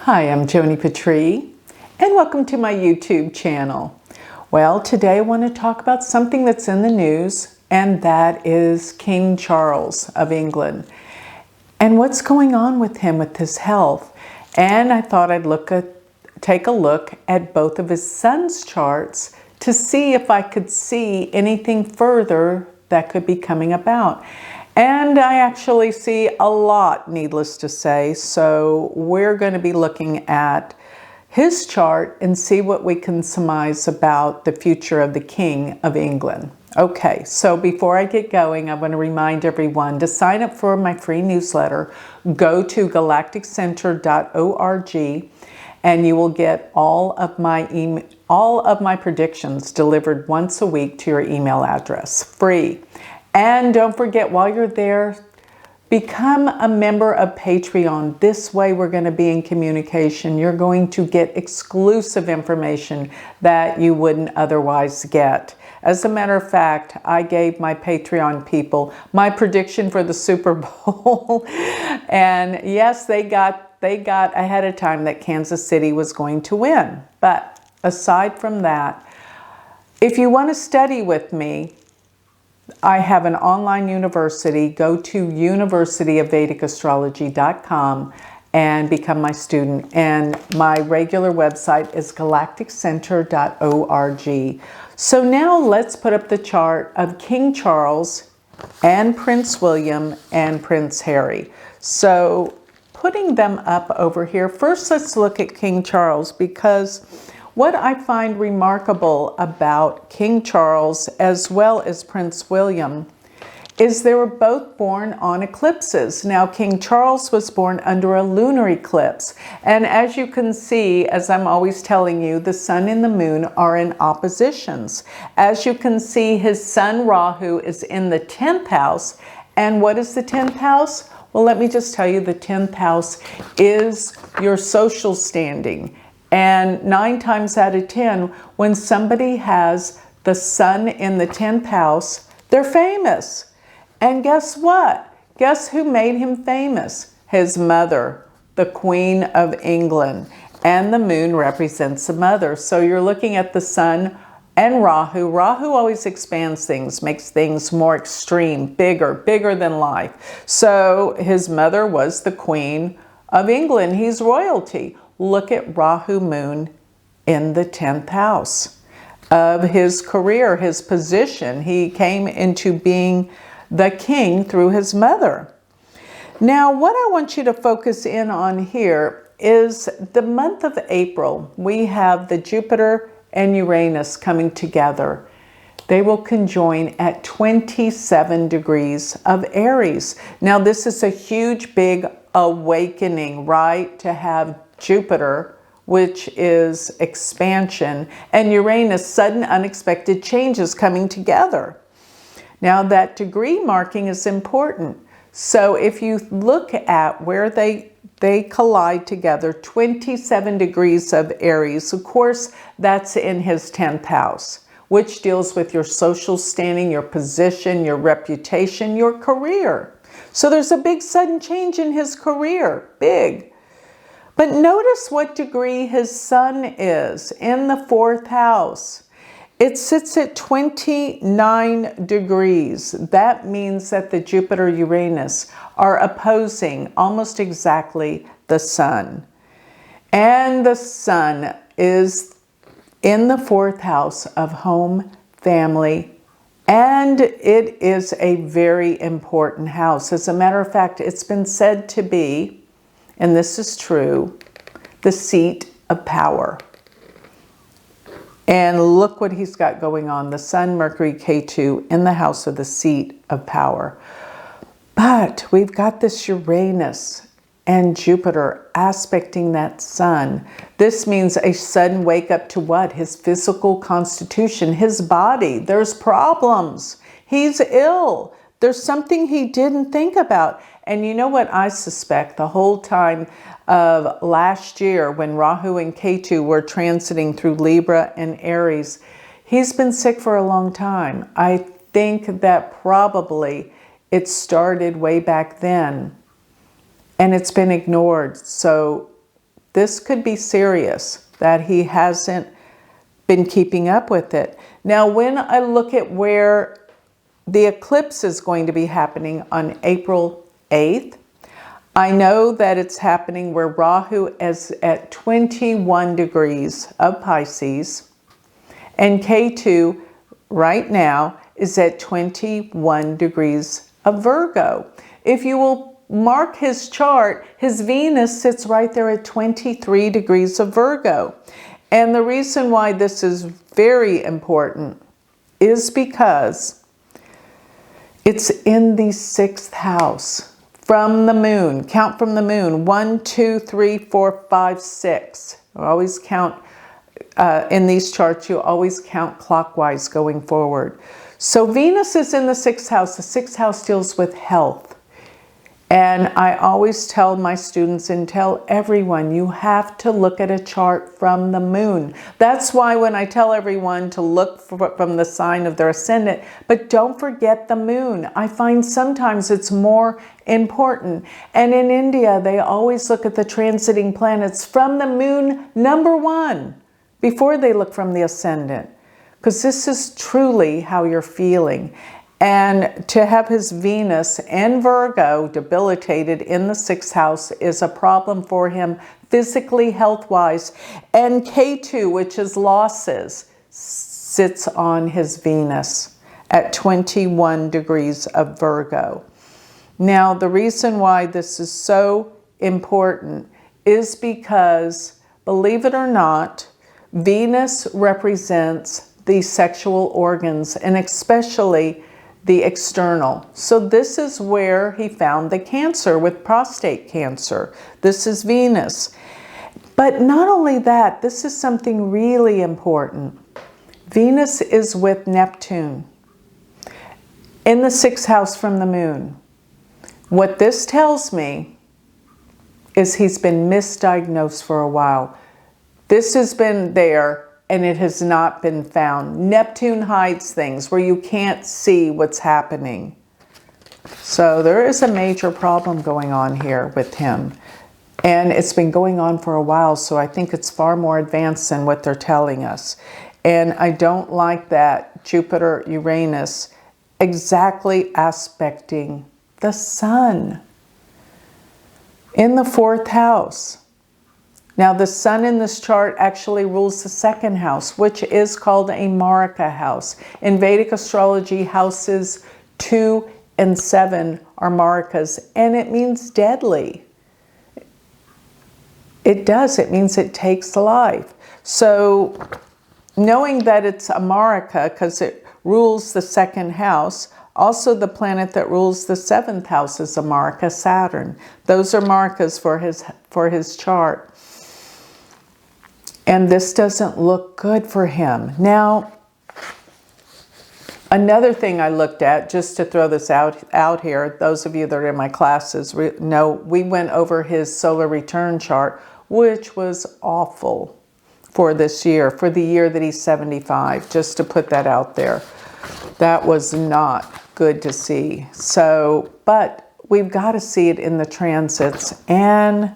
Hi, I'm Joni Patry, and welcome to my YouTube channel. Well, today I want to talk about something that's in the news, and that is King Charles of England and what's going on with him with his health. And I thought I'd take a look at both of his sons' charts to see if I could see anything further that could be coming about. And I actually see a lot, needless to say, so we're going to be looking at his chart and see what we can surmise about the future of the King of England. Okay, so before I get going, I want to remind everyone to sign up for my free newsletter. Go to galacticcenter.org and you will get all of my predictions delivered once a week to your email address, free. And don't forget, while you're there, become a member of Patreon. This way we're going to be in communication. You're going to get exclusive information that you wouldn't otherwise get. As a matter of fact, I gave my Patreon people my prediction for the Super Bowl. And yes, they got ahead of time that Kansas City was going to win. But aside from that, if you want to study with me, I have an online university. Go to universityofvedicastrology.com and become my student. And my regular website is galacticcenter.org. So now let's put up the chart of King Charles and Prince William and Prince Harry. So putting them up over here, first let's look at King Charles, because what I find remarkable about King Charles as well as Prince William is they were both born on eclipses. Now, King Charles was born under a lunar eclipse. And as you can see, as I'm always telling you, the sun and the moon are in oppositions. As you can see, his son Rahu is in the 10th house. And what is the 10th house? Well, let me just tell you, the 10th house is your social standing. And 9 times out of 10, when somebody has the sun in the 10th house, they're famous. And guess what? Guess who made him famous? His mother, the Queen of England. And the moon represents the mother. So you're looking at the sun and Rahu. Rahu always expands things, makes things more extreme, bigger than life. So his mother was the Queen of England. He's royalty. Look at Rahu moon in the 10th house of his career, his position. He came into being the king through his mother. Now, what I want you to focus in on here is the month of April. We have the Jupiter and Uranus coming together. They will conjoin at 27 degrees of Aries. Now, this is a huge, big awakening, right? To have Jupiter, which is expansion, and Uranus, sudden unexpected changes coming together. Now that degree marking is important. So if you look at where they collide together, 27 degrees of Aries, of course, that's in his 10th house, which deals with your social standing, your position, your reputation, your career. So there's a big sudden change in his career, big. But notice what degree his sun is in the 4th house. It sits at 29 degrees. That means that the Jupiter-Uranus are opposing almost exactly the sun. And the sun is in the 4th house of home, family, and it is a very important house. As a matter of fact, it's been said to be, and this is true, the seat of power. And look what he's got going on. The Sun, Mercury, K2 in the house of the seat of power. But we've got this Uranus and Jupiter aspecting that sun. This means a sudden wake up to what? His physical constitution, his body. There's problems. He's ill. There's something he didn't think about. And you know what I suspect? The whole time of last year when Rahu and Ketu were transiting through Libra and Aries, he's been sick for a long time. I think that probably it started way back then and it's been ignored. So this could be serious, that he hasn't been keeping up with it. Now, when I look at where the eclipse is going to be happening on April 8th, I know that it's happening where Rahu is at 21 degrees of Pisces, and Ketu right now is at 21 degrees of Virgo. If you will mark his chart, his Venus sits right there at 23 degrees of Virgo. And the reason why this is very important is because it's in the 6th house. From the moon, count from the moon, 1, 2, 3, 4, 5, 6. I always count, in these charts, you always count clockwise going forward. So Venus is in the 6th house. The 6th house deals with health. And I always tell my students and tell everyone, you have to look at a chart from the moon. That's why when I tell everyone to look from the sign of their ascendant, but don't forget the moon. I find sometimes it's more important. And in India, they always look at the transiting planets from the moon #1 before they look from the ascendant, because this is truly how you're feeling. And to have his Venus and Virgo debilitated in the 6th house is a problem for him physically, health-wise. And Ketu, which is losses, sits on his Venus at 21 degrees of Virgo. Now, the reason why this is so important is because, believe it or not, Venus represents the sexual organs, and especially the external. So this is where he found the cancer with prostate cancer. This is Venus. But not only that, this is something really important. Venus is with Neptune in the 6th house from the moon. What this tells me is he's been misdiagnosed for a while. This has been there and it has not been found. Neptune hides things where you can't see what's happening. So there is a major problem going on here with him. And it's been going on for a while, so I think it's far more advanced than what they're telling us. And I don't like that Jupiter, Uranus, exactly aspecting the sun in the 4th house. Now, the sun in this chart actually rules the 2nd house, which is called a Marika house. In Vedic astrology, houses 2 and 7 are Marikas, and it means deadly. It does. It means it takes life. So, knowing that it's a Marika because it rules the 2nd house, also the planet that rules the 7th house is a Marika, Saturn. Those are Marikas for his chart. And this doesn't look good for him. Now, another thing I looked at, just to throw this out here, those of you that are in my classes know we went over his solar return chart, which was awful for this year, for the year that he's 75, just to put that out there. That was not good to see. So, but we've got to see it in the transits and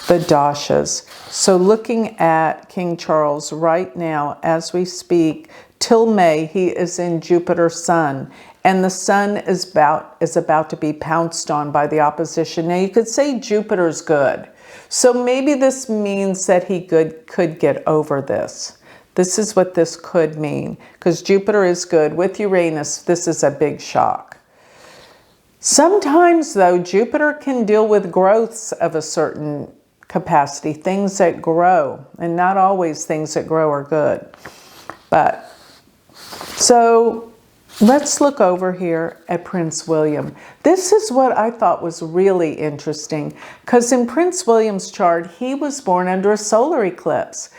the dashas. So looking at King Charles right now as we speak, till May, he is in Jupiter Sun, and the Sun is about to be pounced on by the opposition. Now you could say Jupiter's good. So maybe this means that he could get over this. This is what this could mean, because Jupiter is good. With Uranus, this is a big shock. Sometimes, though, Jupiter can deal with growths of a certain capacity, things that grow, and not always things that grow are good. But, so let's look over here at Prince William. This is what I thought was really interesting, because in Prince William's chart, he was born under a solar eclipse.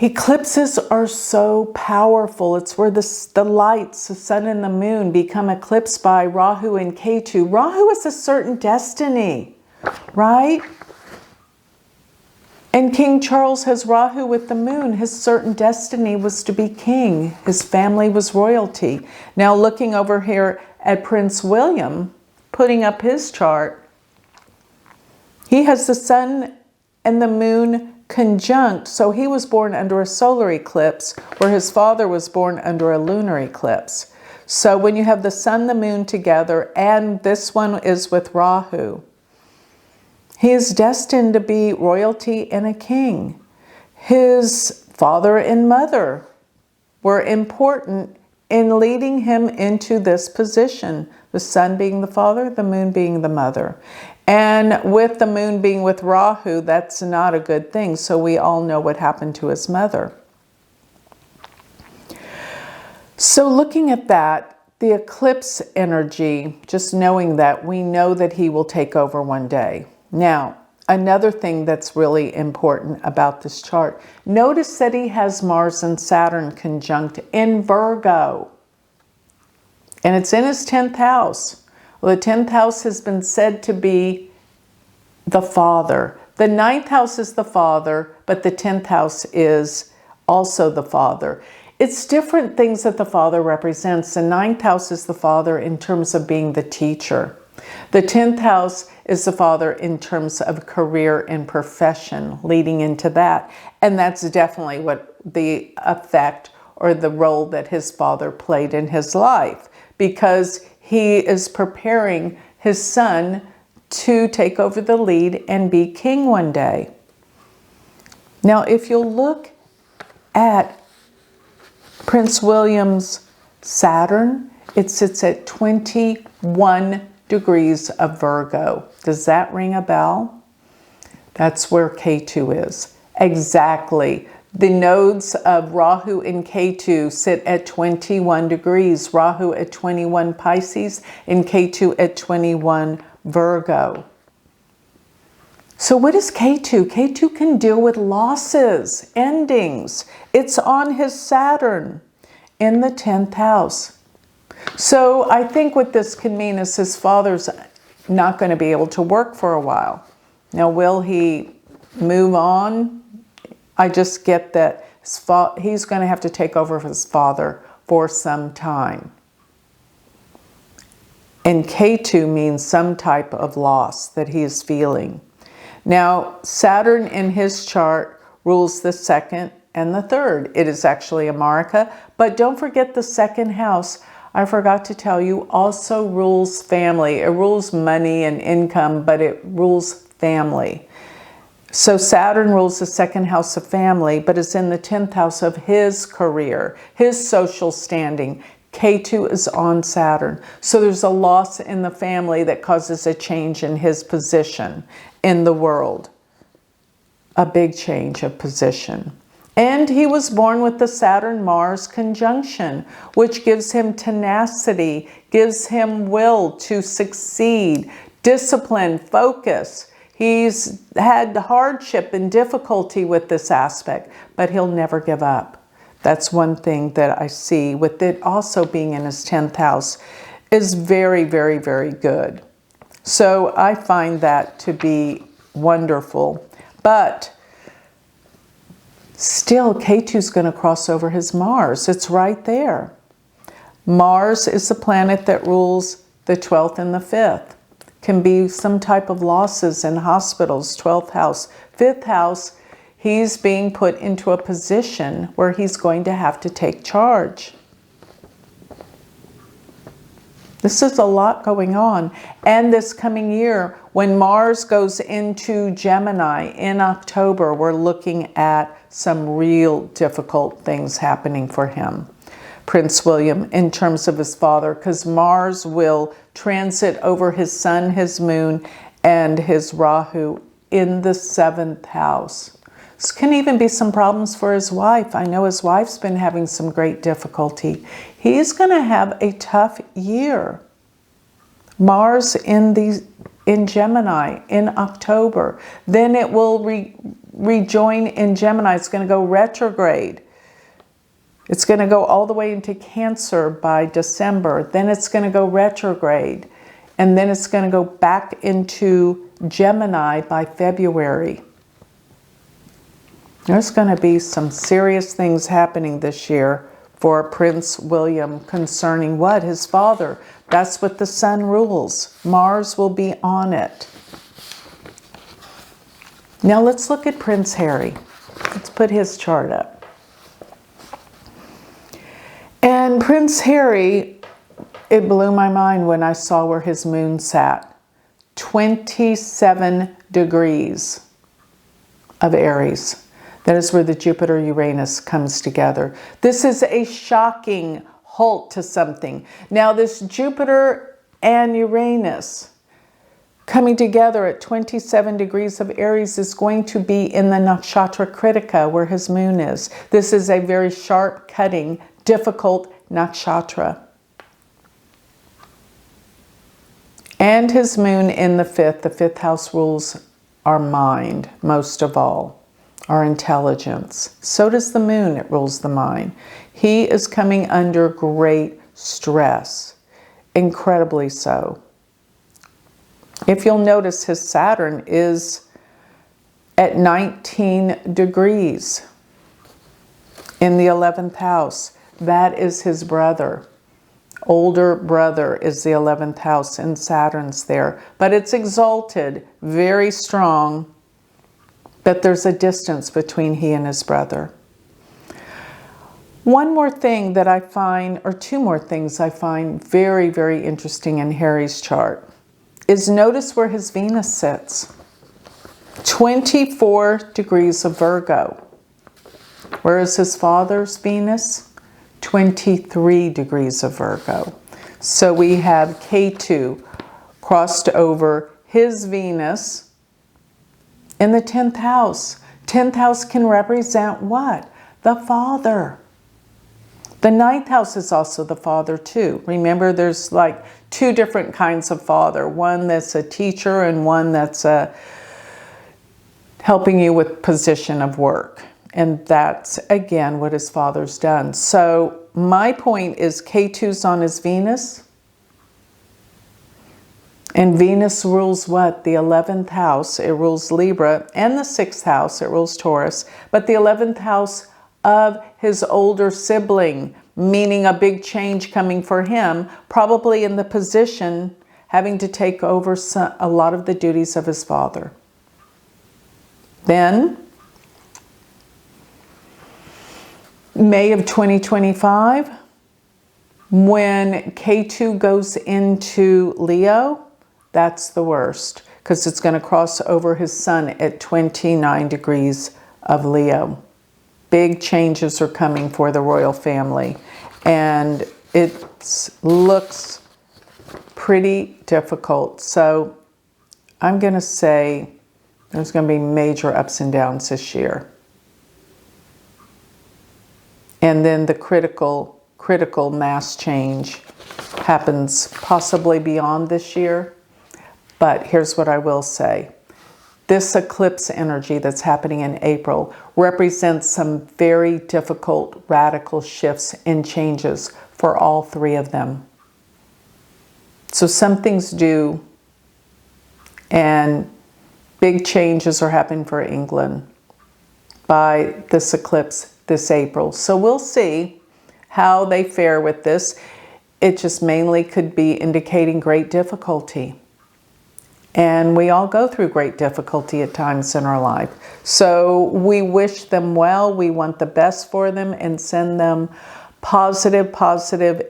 Eclipses are so powerful. It's where the lights, the sun and the moon, become eclipsed by Rahu and Ketu. Rahu is a certain destiny, right? And King Charles has Rahu with the moon. His certain destiny was to be king. His family was royalty. Now looking over here at Prince William, putting up his chart, he has the sun and the moon conjunct. So he was born under a solar eclipse, where his father was born under a lunar eclipse. So when you have the sun, the moon together, and this one is with Rahu, he is destined to be royalty and a king. His father and mother were important in leading him into this position. The sun being the father, the moon being the mother. And with the moon being with Rahu, that's not a good thing. So we all know what happened to his mother. So looking at that, the eclipse energy, just knowing that, we know that he will take over one day. Now, another thing that's really important about this chart, notice that he has Mars and Saturn conjunct in Virgo. And it's in his 10th house. Well, the 10th house has been said to be the father. The 9th house is the father, but the 10th house is also the father. It's different things that the father represents. The 9th house is the father in terms of being the teacher. The 10th house is the father in terms of career and profession, leading into that. And that's definitely what the effect or the role that his father played in his life, because he is preparing his son to take over the lead and be king one day. Now, if you'll look at Prince William's Saturn, it sits at 21 degrees of Virgo. Does that ring a bell? That's where K2 is. Exactly. The nodes of Rahu and K2 sit at 21 degrees. Rahu at 21 Pisces and K2 at 21 Virgo. So what is K2? K2 can deal with losses, endings. It's on his Saturn in the 10th house. So I think what this can mean is his father's not going to be able to work for a while. Now, will he move on? I just get that he's going to have to take over for his father for some time. And K2 means some type of loss that he is feeling. Now, Saturn in his chart rules the 2nd and the 3rd. It is actually a Marika, but don't forget the 2nd house, I forgot to tell you, also rules family. It rules money and income, but it rules family. So Saturn rules the 2nd house of family, but is in the 10th house of his career, his social standing. K2 is on Saturn. So there's a loss in the family that causes a change in his position in the world. A big change of position. And he was born with the Saturn-Mars conjunction, which gives him tenacity, gives him will to succeed, discipline, focus. He's had hardship and difficulty with this aspect, but he'll never give up. That's one thing that I see with it also being in his 10th house is very, very, very good. So I find that to be wonderful. But still, K2 is going to cross over his Mars. It's right there. Mars is the planet that rules the 12th and the 5th. Can be some type of losses in hospitals, 12th house. 5th house, he's being put into a position where he's going to have to take charge. This is a lot going on. And this coming year, when Mars goes into Gemini in October, we're looking at some real difficult things happening for him, Prince William, in terms of his father, because Mars will transit over his sun, his moon, and his Rahu in the 7th house. This can even be some problems for his wife. I know his wife's been having some great difficulty. He's going to have a tough year. Mars in Gemini in October. Then it will rejoin in Gemini. It's going to go retrograde. It's going to go all the way into Cancer by December. Then it's going to go retrograde. And then it's going to go back into Gemini by February. There's going to be some serious things happening this year for Prince William concerning what? His father. That's what the sun rules. Mars will be on it. Now let's look at Prince Harry. Let's put his chart up. And Prince Harry, it blew my mind when I saw where his moon sat. 27 degrees of Aries. That is where the Jupiter-Uranus comes together. This is a shocking halt to something. Now this Jupiter and Uranus coming together at 27 degrees of Aries is going to be in the Nakshatra Kritika where his moon is. This is a very sharp, cutting, difficult nakshatra. And his moon in the fifth house rules our mind, most of all, our intelligence. So does the moon, it rules the mind. He is coming under great stress, incredibly so. If you'll notice, his Saturn is at 19 degrees in the 11th house. That is his brother. Older brother is the 11th house, and Saturn's there. But it's exalted, very strong, but there's a distance between he and his brother. One more thing that I find, or two more things I find very, very interesting in Harry's chart is notice where his Venus sits. 24 degrees of Virgo. Where is his father's Venus? 23 degrees of Virgo. So we have K2 crossed over his Venus in the 10th house. 10th house can represent what? The father. The 9th house is also the father too. Remember, there's like two different kinds of father. One that's a teacher and one that's helping you with position of work. And that's, again, what his father's done. So my point is K2's on his Venus. And Venus rules what? The 11th house. It rules Libra. And the 6th house. It rules Taurus. But the 11th house of his older sibling, meaning a big change coming for him, probably in the position having to take over a lot of the duties of his father. Then, May of 2025, when K2 goes into Leo, that's the worst because it's going to cross over his sun at 29 degrees of Leo. Big changes are coming for the royal family, and it looks pretty difficult. So I'm going to say there's going to be major ups and downs this year. And then the critical mass change happens possibly beyond this year. But here's what I will say. This eclipse energy that's happening in April represents some very difficult radical shifts and changes for all three of them. So something's due, and big changes are happening for England by this eclipse this April. So we'll see how they fare with this. It just mainly could be indicating great difficulty. And we all go through great difficulty at times in our life. So we wish them well. We want the best for them and send them positive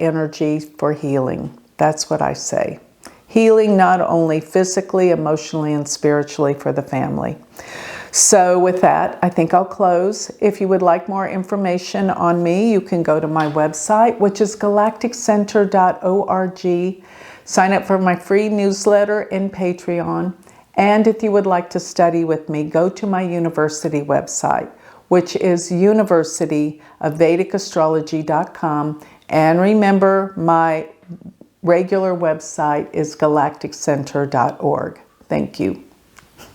energy for healing. That's what I say. Healing not only physically, emotionally, and spiritually for the family. So with that, I think I'll close. If you would like more information on me, you can go to my website, which is galacticcenter.org. Sign up for my free newsletter and Patreon. And if you would like to study with me, go to my university website, which is universityofvedicastrology.com. And remember, my regular website is galacticcenter.org. Thank you.